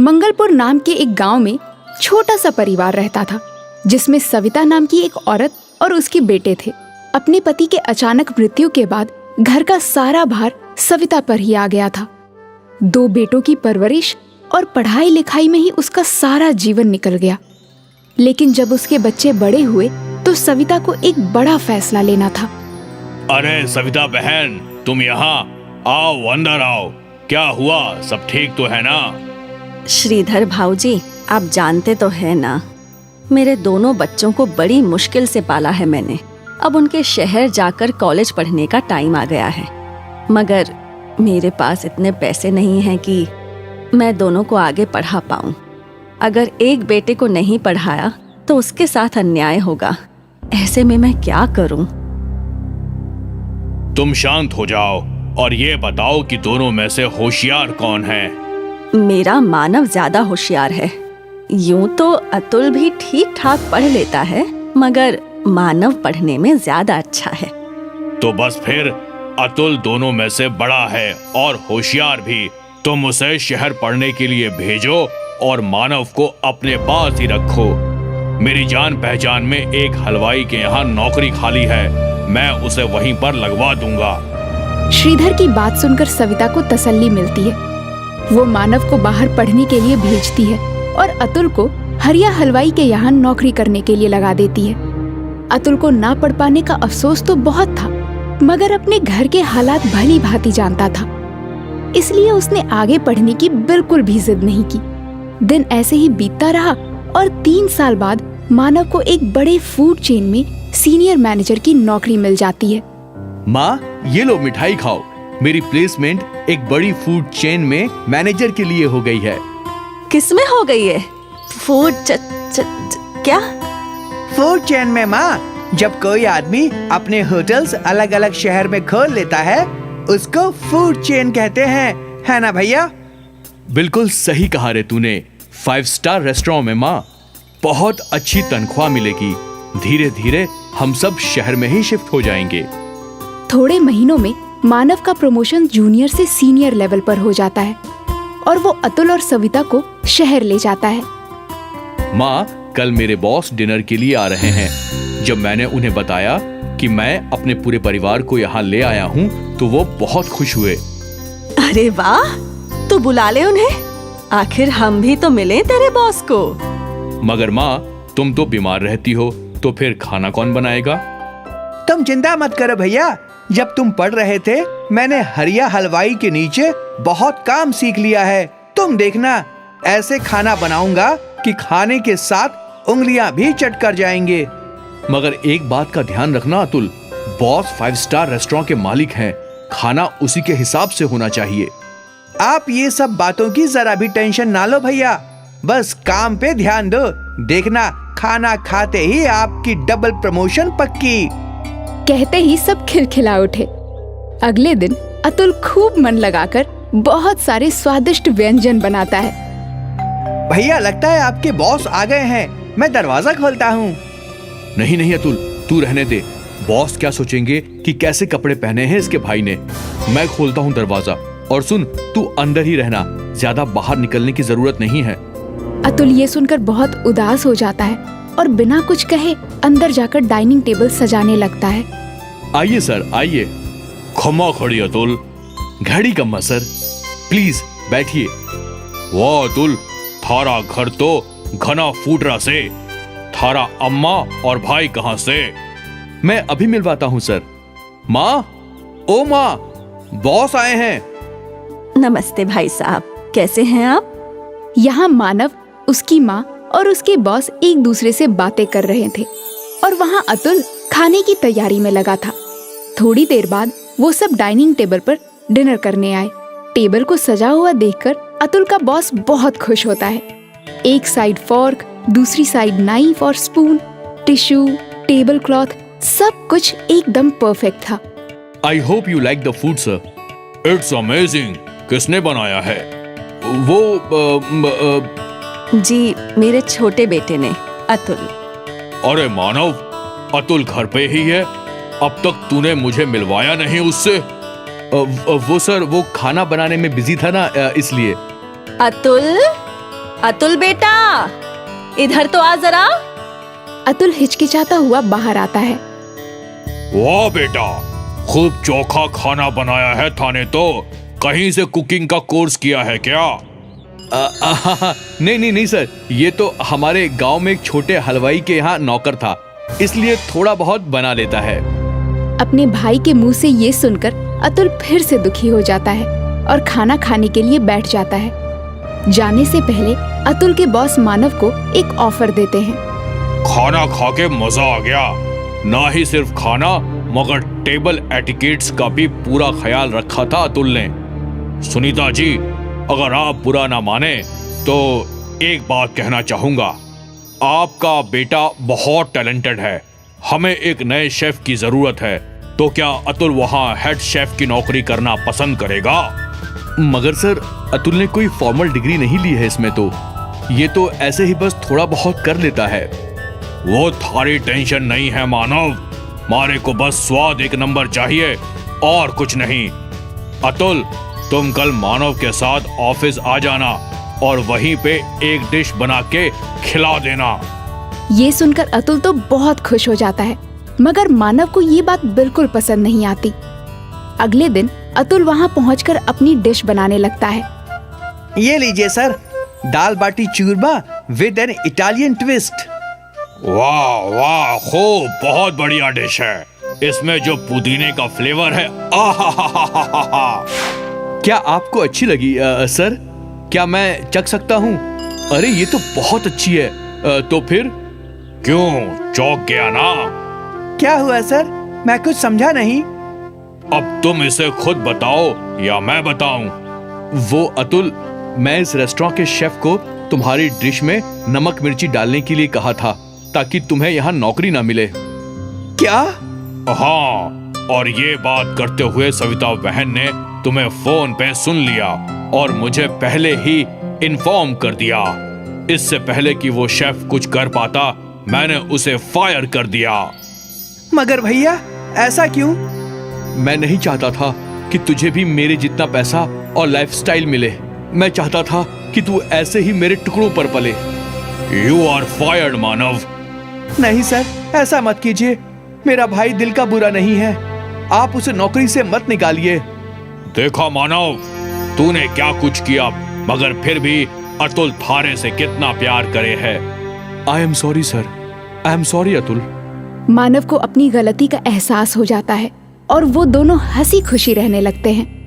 मंगलपुर नाम के एक गांव में छोटा सा परिवार रहता था, जिसमें सविता नाम की एक औरत और उसके बेटे थे। अपने पति के अचानक मृत्यु के बाद घर का सारा भार सविता पर ही आ गया था। 2 बेटों की परवरिश और पढ़ाई लिखाई में ही उसका सारा जीवन निकल गया। लेकिन जब उसके बच्चे बड़े हुए तो सविता को एक बड़ा फैसला लेना था। अरे सविता बहन, तुम यहाँ आओ, अंदर आओ। क्या हुआ, सब ठीक तो है ना? श्रीधर भाऊजी, आप जानते तो है ना, मेरे दोनों बच्चों को बड़ी मुश्किल से पाला है मैंने। अब उनके शहर जाकर कॉलेज पढ़ने का टाइम आ गया है, मगर मेरे पास इतने पैसे नहीं हैं कि मैं दोनों को आगे पढ़ा पाऊं। अगर एक बेटे को नहीं पढ़ाया तो उसके साथ अन्याय होगा। ऐसे में मैं क्या करूं? तुम शांत हो जाओ और ये बताओ कि दोनों में से होशियार कौन है? मेरा मानव ज्यादा होशियार है। यूं तो अतुल भी ठीक ठाक पढ़ लेता है, मगर मानव पढ़ने में ज्यादा अच्छा है। तो बस फिर अतुल दोनों में से बड़ा है और होशियार भी। तुम उसे शहर पढ़ने के लिए भेजो और मानव को अपने पास ही रखो। मेरी जान पहचान में एक हलवाई के यहाँ नौकरी खाली है, मैं उसे वहीं पर लगवा दूंगा। श्रीधर की बात सुनकर सविता को तसल्ली मिलती है। वो मानव को बाहर पढ़ने के लिए भेजती है और अतुल को हरिया हलवाई के यहाँ नौकरी करने के लिए लगा देती है। अतुल को ना पढ़ पाने का अफसोस तो बहुत था, मगर अपने घर के हालात भली भांति जानता था, इसलिए उसने आगे पढ़ने की बिल्कुल भी जिद नहीं की। दिन ऐसे ही बीतता रहा और 3 साल बाद मानव को एक बड़े फूड चेन में सीनियर मैनेजर की नौकरी मिल जाती है। माँ, ये लो मिठाई खाओ। मेरी प्लेसमेंट एक बड़ी फूड चेन में मैनेजर के लिए हो गई है। किसमें हो गई है? फूड क्या? फूड चेन में माँ। जब कोई आदमी अपने होटल्स अलग अलग शहर में खोल लेता है, उसको फूड चेन कहते हैं, है ना भैया? बिल्कुल सही कहा रे तूने। 5 स्टार रेस्टोरेंट में माँ, बहुत अच्छी तनख्वाह मिलेगी। धीरे धीरे हम सब शहर में ही शिफ्ट हो जाएंगे। थोड़े महीनों में मानव का प्रमोशन जूनियर से सीनियर लेवल पर हो जाता है और वो अतुल और सविता को शहर ले जाता है। माँ, कल मेरे बॉस डिनर के लिए आ रहे हैं। जब मैंने उन्हें बताया कि मैं अपने पूरे परिवार को यहाँ ले आया हूँ तो वो बहुत खुश हुए। अरे वाह, तो बुला ले उन्हें। आखिर हम भी तो मिले तेरे बॉस को। मगर माँ, तुम तो बीमार रहती हो, तो फिर खाना कौन बनाएगा? तुम चिंता मत करो भैया। जब तुम पढ़ रहे थे, मैंने हरिया हलवाई के नीचे बहुत काम सीख लिया है। तुम देखना, ऐसे खाना बनाऊंगा कि खाने के साथ उंगलियां भी चट कर जाएंगे। मगर एक बात का ध्यान रखना अतुल, बॉस 5 स्टार रेस्टोरेंट के मालिक हैं। खाना उसी के हिसाब से होना चाहिए। आप ये सब बातों की जरा भी टेंशन ना लो भैया, बस काम पे ध्यान दो। देखना, खाना खाते ही आपकी डबल प्रमोशन पक्की। कहते ही सब खिलखिला उठे। अगले दिन अतुल खूब मन लगाकर बहुत सारे स्वादिष्ट व्यंजन बनाता है। भैया, लगता है आपके बॉस आ गए हैं। मैं दरवाजा खोलता हूँ। नहीं नहीं अतुल, तू रहने दे। बॉस क्या सोचेंगे कि कैसे कपड़े पहने हैं इसके भाई ने। मैं खोलता हूँ दरवाजा। और सुन, तू अंदर ही रहना, ज्यादा बाहर निकलने की जरूरत नहीं है। अतुल ये सुनकर बहुत उदास हो जाता है और बिना कुछ कहे अंदर जाकर डाइनिंग टेबल सजाने लगता है। आइए सर, आइए। खमा खड़ी अतुल। घड़ी कम्मा सर, प्लीज बैठिए। वाह अतुल, थारा घर तो घना फूटरा से। थारा अम्मा और भाई कहाँ से? मैं अभी मिलवाता हूँ सर। माँ, ओ माँ, बॉस आए हैं। नमस्ते भाई साहब, कैसे हैं आप? यहाँ मानव, उसकी माँ और उसके बॉस एक दूसरे से बातें कर रहे थे और वहाँ अतुल खाने की तैयारी में लगा था। थोड़ी देर बाद वो सब डाइनिंग टेबल पर डिनर करने आए। टेबल को सजा हुआ देखकर अतुल का बॉस बहुत खुश होता है। एक साइड फॉर्क, दूसरी साइड नाइफ और स्पून, टिश्यू, टेबल क्लॉथ, सब कुछ एकदम परफेक्ट था। I hope you like the food sir. It's amazing. किसने बनाया है? जी, मेरे छोटे बेटे ने, अतुल। अरे मानव, अतुल घर पे ही है। अब तक तूने मुझे मिलवाया नहीं उससे। वो सर, वो खाना बनाने में बिजी था ना, इसलिए। अतुल, अतुल बेटा, इधर तो आ जरा। अतुल हिचकिचाता हुआ बाहर आता है। वाह बेटा, खूब चोखा खाना बनाया है थाने तो। कहीं से कुकिंग का कोर्स किया है क्या? नहीं सर, ये तो हमारे गांव में एक छोटे हलवाई के यहाँ नौकर था, इसलिए थोड़ा बहुत बना लेता है। अपने भाई के मुंह से ये सुनकर अतुल फिर से दुखी हो जाता है और खाना खाने के लिए बैठ जाता है। जाने से पहले अतुल के बॉस मानव को एक ऑफर देते हैं। खाना खा के मजा आ गया। ना ही सिर्फ खाना मगर टेबल एटिकेट्स का भी पूरा ख्याल रखा था अतुल ने। सुनीता जी, अगर आप बुरा ना माने तो एक बात कहना चाहूंगा। आपका बेटा बहुत टैलेंटेड है। हमें एक नए शेफ की जरूरत है, तो क्या अतुल वहाँ हेड शेफ की नौकरी करना पसंद करेगा? मगर सर, अतुल ने कोई फॉर्मल डिग्री नहीं ली है इसमें तो। ये तो ऐसे ही बस थोड़ा बहुत कर लेता है। वो थारी टेंशन नहीं है मानव। मारे को बस स्वाद एक नंबर चाहिए और कुछ नहीं। अतुल, तुम कल मानव के साथ ऑफिस आ जाना और वहीं पे एक डिश बना के खिला देना। ये सुनकर अतुल तो बहुत खुश हो जाता है, मगर मानव को ये बात बिल्कुल पसंद नहीं आती। अगले दिन अतुल वहाँ पहुंचकर अपनी डिश बनाने लगता है। ये लीजिए sir, dal baati churma with an Italian twist. वाह वाह, खूब, बहुत बढ़िया डिश है। इसमें जो पुदीने का फ्लेवर है, आहा। क्या आपको अच्छी लगी सर? क्या मैं चख सकता हूँ? अरे ये तो बहुत अच्छी है। तो फिर? क्यों, चौंक गया ना? क्या हुआ सर? मैं कुछ समझा नहीं। अब तुम इसे खुद बताओ या मैं बताऊं? वो अतुल, मैं इस रेस्टोरेंट के शेफ को तुम्हारी डिश में नमक मिर्ची डालने के लिए कहा था, ताकि तुम्हें यहाँ नौकरी ना मिले। क्या? हाँ, और ये बात करते हुए सविता बहन ने तुम्हें फोन पे सुन लिया और मुझे पहले ही इन्फॉर्म कर दिया। इससे पहले कि वो शेफ कुछ कर पाता, मैंने उसे फायर कर दिया। मगर भैया, ऐसा क्यों? मैं नहीं चाहता था कि तुझे भी मेरे जितना पैसा और लाइफस्टाइल मिले। मैं चाहता था कि तू ऐसे ही मेरे टुकड़ों पर पले। यू आर फायर्ड मानव। नहीं सर, ऐसा मत कीजिए। मेरा भाई दिल का बुरा नहीं है। आप उसे नौकरी से मत निकालिए। देखा मानव, तूने क्या कुछ किया, मगर फिर भी अतुल थारे से कितना प्यार करे है। I am sorry sir, I am sorry Atul. Manav को अपनी गलती का एहसास हो जाता है और वो दोनों हंसी खुशी रहने लगते हैं।